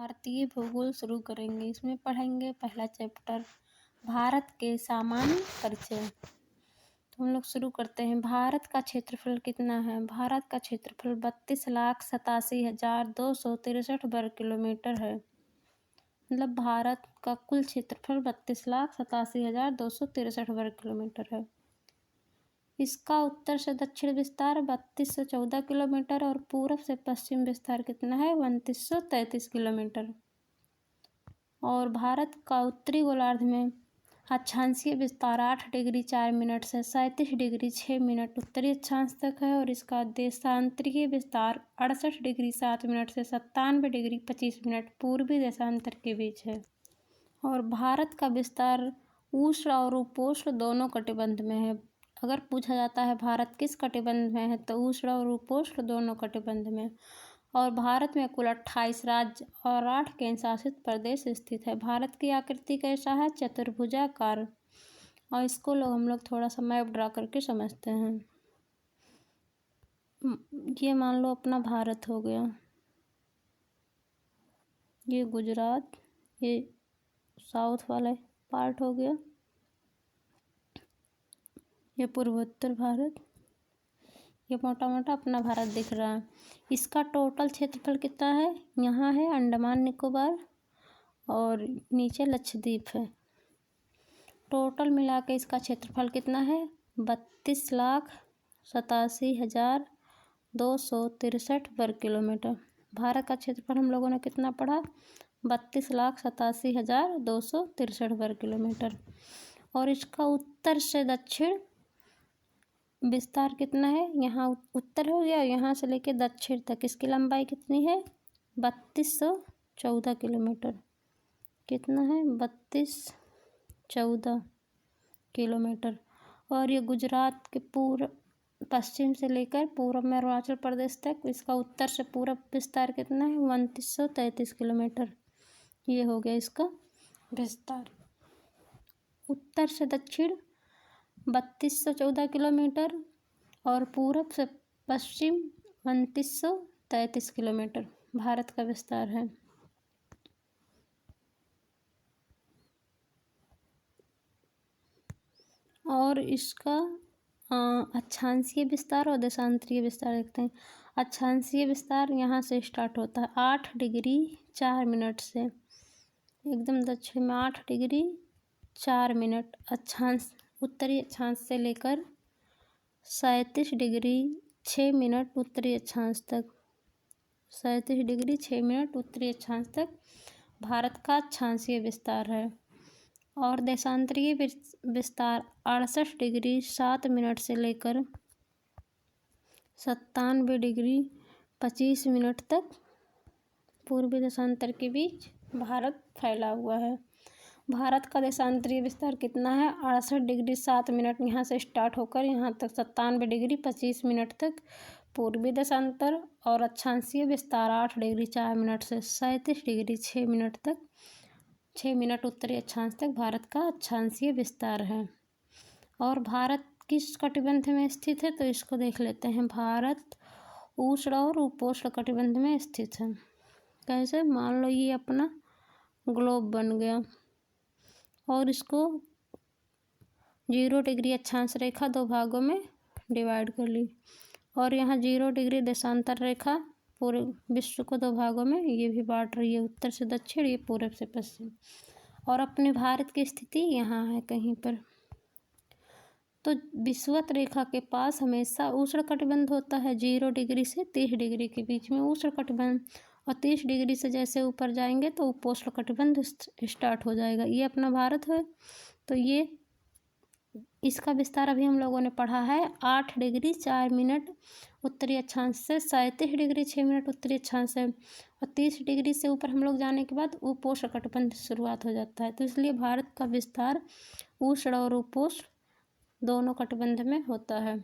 भारतीय भूगोल शुरू करेंगे। इसमें पढ़ेंगे पहला चैप्टर भारत के सामान्य परिचय। तो हम लोग शुरू करते हैं। भारत का क्षेत्रफल कितना है? भारत का क्षेत्रफल 32,87,263 वर्ग किलोमीटर है। मतलब भारत का कुल क्षेत्रफल 32,87,263 वर्ग किलोमीटर है। इसका उत्तर से दक्षिण विस्तार 3214 किलोमीटर और पूरब से पश्चिम विस्तार कितना है? 2933 किलोमीटर। और भारत का उत्तरी गोलार्ध में अक्षांशीय विस्तार 8 डिग्री 4 मिनट से 37 डिग्री 6 मिनट उत्तरी अक्षांश तक है और इसका देशांतरीय विस्तार 68 डिग्री 7 मिनट से 97 डिग्री 25 मिनट पूर्वी देशांतर के बीच है। और भारत का विस्तार उष्ण और उपोष्ण दोनों कटिबंध में है। अगर पूछा जाता है भारत किस कटिबंध में है तो उष्ण और उपोष्ण दोनों कटिबंध में। और भारत में कुल 28 राज्य और 8 केंद्र शासित प्रदेश स्थित है। भारत की आकृति कैसा है? चतुर्भुजाकार। और इसको हम लोग थोड़ा सा मैप ड्रा करके समझते हैं। ये मान लो अपना भारत हो गया, ये गुजरात, ये साउथ वाला पार्ट हो गया, ये पूर्वोत्तर भारत, ये मोटा मोटा अपना भारत दिख रहा है। इसका टोटल क्षेत्रफल कितना है? यहाँ है अंडमान निकोबार और नीचे लक्षद्वीप है। टोटल मिला के इसका क्षेत्रफल कितना है? 32,87,263 वर्ग किलोमीटर। भारत का क्षेत्रफल हम लोगों ने कितना पढ़ा? 32,87,263 वर्ग किलोमीटर। और इसका उत्तर से दक्षिण विस्तार कितना है? यहाँ उत्तर हो गया, यहाँ से लेके दक्षिण तक इसकी लंबाई कितनी है? 3214 किलोमीटर। कितना है? 3214 किलोमीटर। और ये गुजरात के पूर्व पश्चिम से लेकर पूर्व में अरुणाचल प्रदेश तक इसका उत्तर से पूरब विस्तार कितना है? 2933 किलोमीटर। ये हो गया इसका विस्तार। उत्तर से दक्षिण 3214 किलोमीटर और पूरब से पश्चिम 2933 किलोमीटर भारत का विस्तार है। और इसका अक्षांशीय विस्तार और देशांतरीय विस्तार देखते हैं। अक्षांशीय विस्तार यहाँ से स्टार्ट होता है 8 डिग्री 4 मिनट से, एकदम दक्षिण में 8 डिग्री 4 मिनट अक्षांश उत्तरी अक्षांश से लेकर 37 डिग्री 6 मिनट उत्तरी अक्षांश तक, 37 डिग्री 6 मिनट उत्तरी अक्षांश तक भारत का अक्षांशीय विस्तार है। और देशांतरीय विस्तार 68 डिग्री 7 मिनट से लेकर 97 डिग्री 25 मिनट तक पूर्वी देशांतर के बीच भारत फैला हुआ है। भारत का देशांतरीय विस्तार कितना है? 68 डिग्री 7 मिनट यहाँ से स्टार्ट होकर यहाँ तक 97 डिग्री 25 मिनट तक पूर्वी देशांतर। और अक्षांशीय विस्तार 8 डिग्री 4 मिनट से 37 डिग्री 6 मिनट तक 6 मिनट उत्तरी अक्षांश तक भारत का अक्षांशीय विस्तार है। और भारत किस कटिबंध में स्थित है? तो इसको देख लेते हैं। भारत उष्ण और उपोष्ण कटिबंध में स्थित है। कैसे? मान लो ये अपना ग्लोब बन गया और इसको 0 डिग्री अक्षांश रेखा 2 भागों में डिवाइड कर ली और यहाँ 0 डिग्री देशांतर रेखा पूरे विश्व को 2 भागों में ये भी बांट रही है, उत्तर से दक्षिण, ये पूरब से पश्चिम। और अपने भारत की स्थिति यहाँ है कहीं पर। तो विषुवत रेखा के पास हमेशा उष्ण कटिबंध होता है 0 डिग्री से 30 डिग्री के बीच में उष्ण कटिबंध, और 30 डिग्री से जैसे ऊपर जाएंगे तो उपोष्ण कटिबंध स्टार्ट हो जाएगा। ये अपना भारत है। तो ये इसका विस्तार अभी हम लोगों ने पढ़ा है 8 डिग्री 4 मिनट उत्तरी अक्षांश से 37 डिग्री 6 मिनट उत्तरी अक्षांश से, और 30 डिग्री से ऊपर हम लोग जाने के बाद उपोष्ण कटिबंध शुरुआत हो जाता है। तो इसलिए भारत का विस्तार उष्ण और उपोष्ण दोनों कटिबंध में होता है।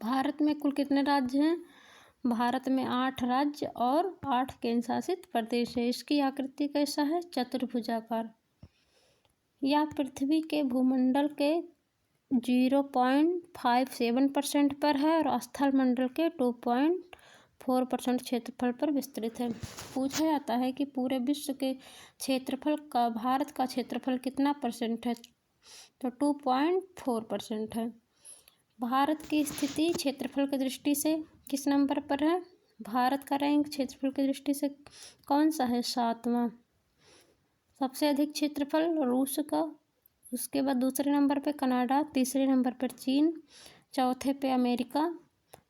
भारत में कुल कितने राज्य हैं? भारत में 8 राज्य और 8 केंद्र शासित प्रदेश है। इसकी आकृति कैसा है? चतुर्भुजाकार। यह पृथ्वी के भूमंडल के 0.57% पर है और स्थल मंडल के 4% क्षेत्रफल पर विस्तृत है। पूछा जाता है कि पूरे विश्व के क्षेत्रफल का भारत का क्षेत्रफल कितना परसेंट है, तो 2.4% है। भारत की स्थिति क्षेत्रफल की दृष्टि से किस नंबर पर है? भारत का रैंक क्षेत्रफल की दृष्टि से कौन सा है? 7वां। सबसे अधिक क्षेत्रफल रूस का, उसके बाद दूसरे नंबर पे कनाडा, तीसरे नंबर पर चीन, चौथे पे अमेरिका,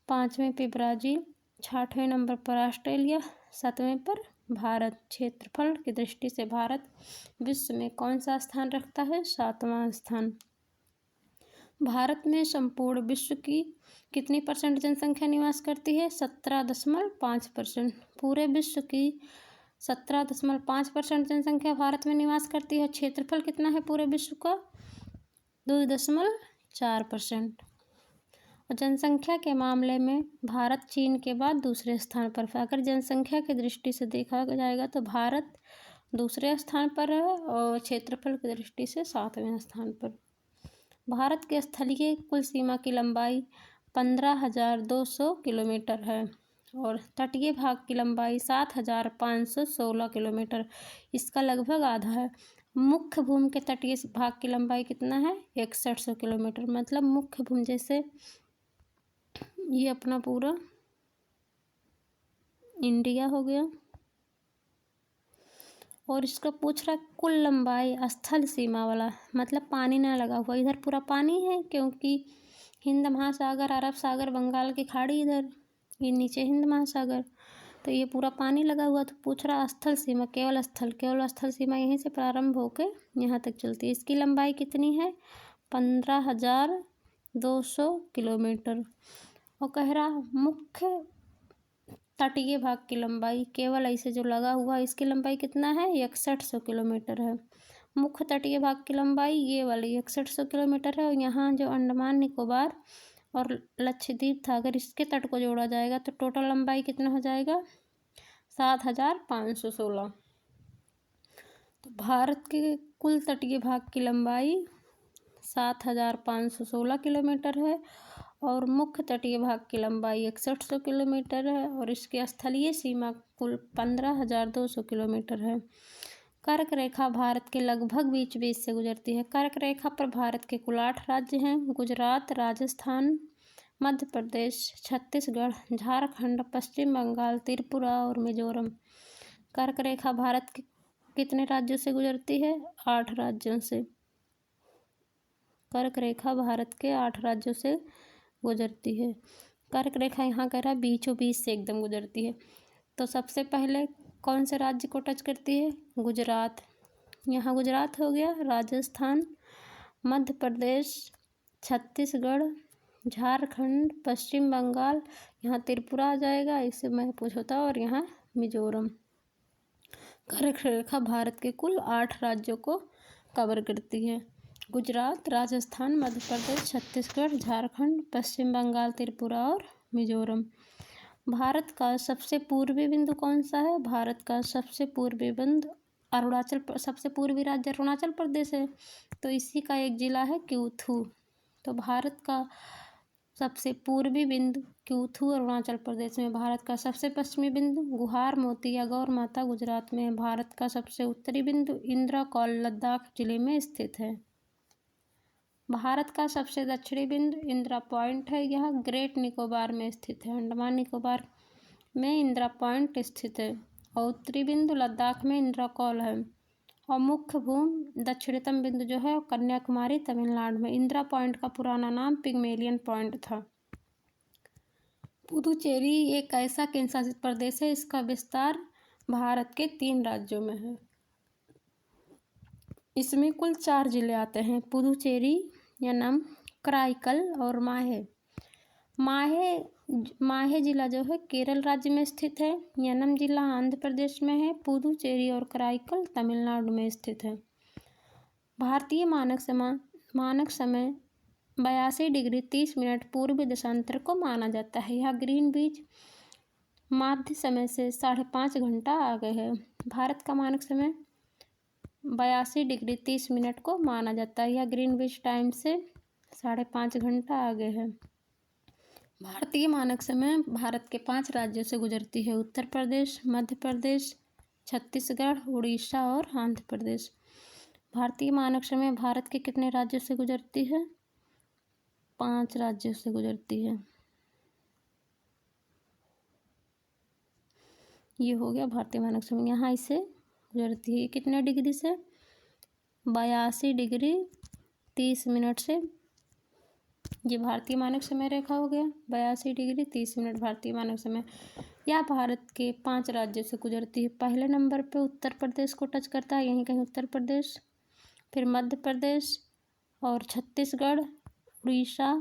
5वें पे ब्राज़ील, 6वें नंबर पर ऑस्ट्रेलिया, 7वें पर भारत। क्षेत्रफल की दृष्टि से भारत विश्व में कौन सा स्थान रखता है? 7वां स्थान। भारत में संपूर्ण विश्व की कितनी परसेंट जनसंख्या निवास करती है? 17.5%। पूरे विश्व की 17.5% जनसंख्या भारत में निवास करती है। क्षेत्रफल कितना है पूरे विश्व का? 2.4%। और जनसंख्या के मामले में भारत चीन के बाद दूसरे स्थान पर है। अगर जनसंख्या की दृष्टि से देखा जाएगा तो भारत दूसरे स्थान पर है और क्षेत्रफल की दृष्टि से 7वें स्थान पर। भारत के स्थलीय कुल सीमा की लंबाई 15,200 किलोमीटर है और तटीय भाग की लंबाई 7,516 किलोमीटर, इसका लगभग आधा है। मुख्य भूमि के तटीय भाग की लंबाई कितना है? 6100 किलोमीटर। मतलब मुख्य भूमि जैसे ये अपना पूरा इंडिया हो गया, और इसका पूछ रहा कुल लंबाई स्थल सीमा वाला, मतलब पानी ना लगा हुआ। इधर पूरा पानी है क्योंकि हिंद महासागर, अरब सागर, बंगाल की खाड़ी, इधर ये नीचे हिंद महासागर, तो ये पूरा पानी लगा हुआ। तो पूछ रहा स्थल सीमा, केवल स्थल सीमा यहीं से प्रारंभ होकर यहाँ तक चलती है। इसकी लंबाई कितनी है? 15,200 किलोमीटर। और कह रहा मुख्य तटीय भाग की लंबाई, केवल ऐसे जो लगा हुआ इसकी लंबाई कितना है? 6100 किलोमीटर है। मुख्य तटीय भाग की लंबाई ये वाली 6100 किलोमीटर है। और यहाँ जो अंडमान निकोबार और लक्षद्वीप था, अगर इसके तट को जोड़ा जाएगा तो टोटल लंबाई कितना हो जाएगा? 7,516। तो भारत के कुल तटीय भाग की लंबाई 7,516 किलोमीटर है और मुख्य तटीय भाग की लंबाई 6100 किलोमीटर है और इसके स्थलीय सीमा कुल 15,200 किलोमीटर है। कर्क रेखा भारत के लगभग बीच बीच से गुजरती है। कर्क रेखा पर भारत के कुल 8 राज्य हैं: गुजरात, राजस्थान, मध्य प्रदेश, छत्तीसगढ़, झारखंड, पश्चिम बंगाल, त्रिपुरा और मिजोरम। कर्क रेखा भारत के कितने राज्यों से गुजरती है? 8 राज्यों से। कर्क रेखा भारत के 8 राज्यों से गुजरती है। कर्क रेखा यहाँ कह रहा है बीचों बीच से एकदम गुजरती है। तो सबसे पहले कौन से राज्य को टच करती है? गुजरात। यहाँ गुजरात हो गया, राजस्थान, मध्य प्रदेश, छत्तीसगढ़, झारखंड, पश्चिम बंगाल, यहाँ त्रिपुरा आ जाएगा, इससे मैं पूछ होता, और यहाँ मिजोरम। कर्क रेखा भारत के कुल 8 राज्यों को कवर करती है: गुजरात, राजस्थान, मध्य प्रदेश, छत्तीसगढ़, झारखंड, पश्चिम बंगाल, त्रिपुरा और मिजोरम। भारत का सबसे पूर्वी बिंदु कौन सा है? भारत का सबसे पूर्वी बिंदु सबसे पूर्वी राज्य अरुणाचल प्रदेश है, तो इसी का एक जिला है क्यूथू। तो भारत का सबसे पूर्वी बिंदु क्यूथू अरुणाचल प्रदेश में। भारत का सबसे पश्चिमी बिंदु गुहार मोती या गौर माता गुजरात में है। भारत का सबसे उत्तरी बिंदु इंदिरा कौल लद्दाख जिले में स्थित है। भारत का सबसे दक्षिणी बिंदु इंदिरा पॉइंट है, यह ग्रेट निकोबार में स्थित है। अंडमान निकोबार में इंदिरा पॉइंट स्थित है। और उत्तरी बिंदु लद्दाख में इंदिरा कौल है। और मुख्य भूमि दक्षिणतम बिंदु जो है कन्याकुमारी तमिलनाडु में। इंदिरा पॉइंट का पुराना नाम पिग्मेलियन पॉइंट था। पुदुचेरी एक ऐसा केंद्र शासित प्रदेश है, इसका विस्तार भारत के 3 राज्यों में है। इसमें कुल 4 जिले आते हैं: पुदुचेरी, यनम, कराईकल और माहे। माहे जिला जो है केरल राज्य में स्थित है। यनम जिला आंध्र प्रदेश में है। पुदुचेरी और कराईकल तमिलनाडु में स्थित है। भारतीय मानक समय 82 डिग्री 30 मिनट पूर्वी देशांतर को माना जाता है। यह ग्रीनविच माध्य समय से 5.5 घंटा आगे है। भारत का मानक समय 82 डिग्री 30 मिनट को माना जाता है। यह ग्रीनविच टाइम से 5.5 घंटा आगे है। भारतीय मानक समय भारत के 5 राज्यों से गुजरती है: उत्तर प्रदेश, मध्य प्रदेश, छत्तीसगढ़, उड़ीसा और आंध्र प्रदेश। भारतीय मानक समय भारत के कितने राज्यों से गुजरती है? 5 राज्यों से गुजरती है। ये हो गया भारतीय मानक समय। यहाँ इसे गुजरती है कितने डिग्री से? 82 डिग्री 30 मिनट से। ये भारतीय मानक समय रेखा हो गया। 82 डिग्री 30 मिनट भारतीय मानक समय। यह भारत के 5 राज्यों से गुजरती है। पहले नंबर पे उत्तर प्रदेश को टच करता है, यहीं कहीं उत्तर प्रदेश, फिर मध्य प्रदेश और छत्तीसगढ़, उड़ीसा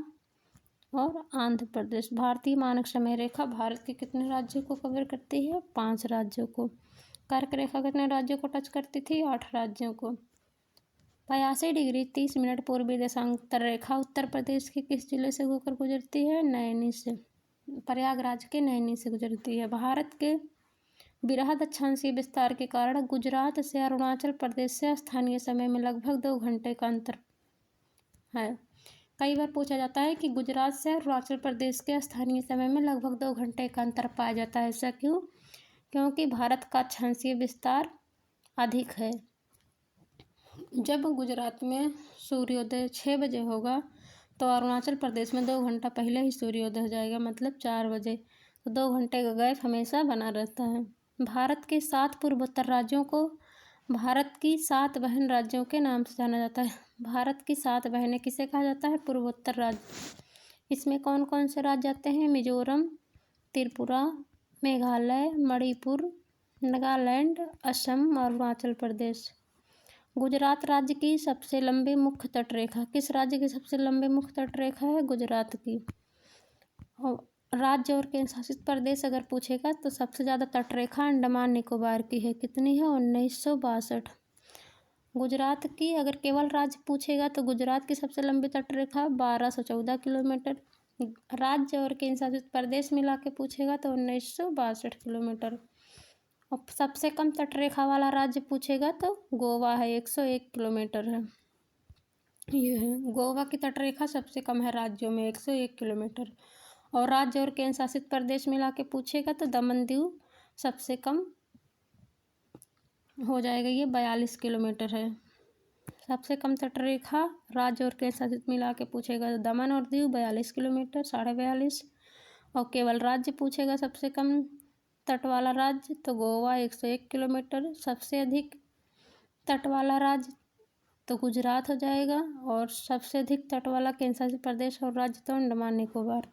और आंध्र प्रदेश। भारतीय मानक समय रेखा भारत के कितने राज्यों को कवर करती है? 5 राज्यों को। कर्क रेखा कितने राज्यों को टच करती थी? 8 राज्यों को। 82 डिग्री 30 मिनट पूर्वी देशांतर रेखा उत्तर प्रदेश के किस जिले से होकर गुजरती है? नैनी से। प्रयागराज के नैनी से गुजरती है। भारत के बृहद अक्षांशीय विस्तार के कारण गुजरात से अरुणाचल प्रदेश से स्थानीय समय में लगभग 2 घंटे का अंतर है। कई बार पूछा जाता है कि गुजरात से अरुणाचल प्रदेश के स्थानीय समय में लगभग 2 घंटे का अंतर पाया जाता है। ऐसा क्यों? क्योंकि भारत का अक्षांशीय विस्तार अधिक है। जब गुजरात में सूर्योदय 6 बजे होगा तो अरुणाचल प्रदेश में 2 घंटा पहले ही सूर्योदय हो जाएगा, मतलब 4 बजे। तो 2 घंटे का गैप हमेशा बना रहता है। भारत के 7 पूर्वोत्तर राज्यों को भारत की 7 बहन राज्यों के नाम से जाना जाता है। भारत की 7 बहनें किसे कहा जाता है? पूर्वोत्तर राज्य। इसमें कौन कौन से राज्य आते हैं? मिजोरम, त्रिपुरा, मेघालय, मणिपुर, नागालैंड, असम और अरुणाचल प्रदेश। गुजरात राज्य की सबसे लंबी मुख्य तट रेखा, किस राज्य की सबसे लंबी मुख्य तट रेखा है? गुजरात की। और राज्य और केंद्र शासित प्रदेश अगर पूछेगा तो सबसे ज़्यादा तट रेखा अंडमान निकोबार की है। कितनी है? 1962। गुजरात की अगर केवल राज्य पूछेगा तो गुजरात की सबसे लंबी तट रेखा 1214 किलोमीटर। राज्य और केंद्र शासित प्रदेश मिला के पूछेगा तो 1962 किलोमीटर। और सबसे कम तट रेखा वाला राज्य पूछेगा तो गोवा है, 101 किलोमीटर है। ये है गोवा की तट रेखा सबसे कम है राज्यों में, 101 किलोमीटर। और राज्य और केंद्र शासित प्रदेश मिला के पूछेगा तो दमन दीव सबसे कम हो जाएगा, ये 42 किलोमीटर है। सबसे कम तट रेखा राज्य और केंद्र शासित मिला के पूछेगा तो दमन और दीव 42 किलोमीटर, 42.5। और केवल राज्य पूछेगा सबसे कम तट वाला राज्य तो गोवा 101 किलोमीटर। सबसे अधिक तट वाला राज्य तो गुजरात हो जाएगा। और सबसे अधिक तट वाला केंद्र शासित प्रदेश और राज्य तो अंडमान निकोबार।